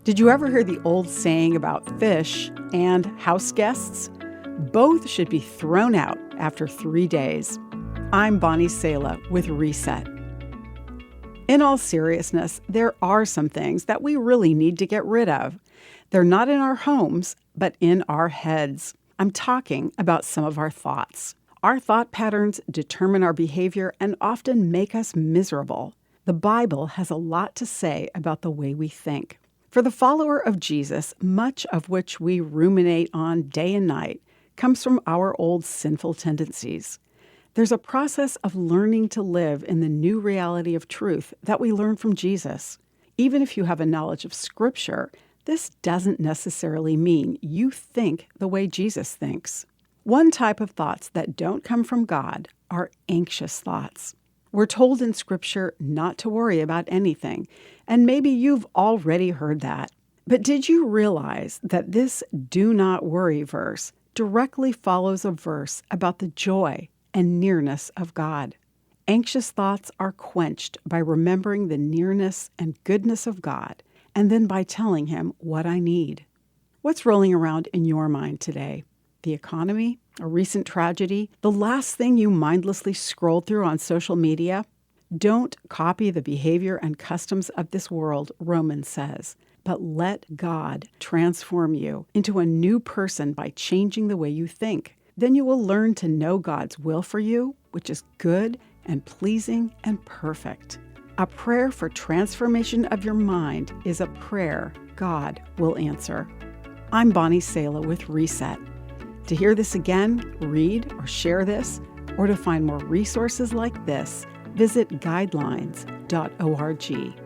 Did you ever hear the old saying about fish and house guests? Both should be thrown out after 3 days. I'm Bonnie Sala with Reset. In all seriousness, there are some things that we really need to get rid of. They're not in our homes, but in our heads. I'm talking about some of our thoughts. Our thought patterns determine our behavior and often make us miserable. The Bible has a lot to say about the way we think. For the follower of Jesus, much of which we ruminate on day and night comes from our old sinful tendencies. There's a process of learning to live in the new reality of truth that we learn from Jesus. Even if you have a knowledge of Scripture, this doesn't necessarily mean you think the way Jesus thinks. One type of thoughts that don't come from God are anxious thoughts. We're told in Scripture not to worry about anything, and maybe you've already heard that. But did you realize that this do not worry verse directly follows a verse about the joy and nearness of God? Anxious thoughts are quenched by remembering the nearness and goodness of God, and then by telling Him what I need. What's rolling around in your mind today? The economy? A recent tragedy? The last thing you mindlessly scrolled through on social media? Don't copy the behavior and customs of this world, Romans says, but let God transform you into a new person by changing the way you think. Then you will learn to know God's will for you, which is good and pleasing and perfect. A prayer for transformation of your mind is a prayer God will answer. I'm Bonnie Sala with Reset. To hear this again, read or share this, or to find more resources like this, visit guidelines.org.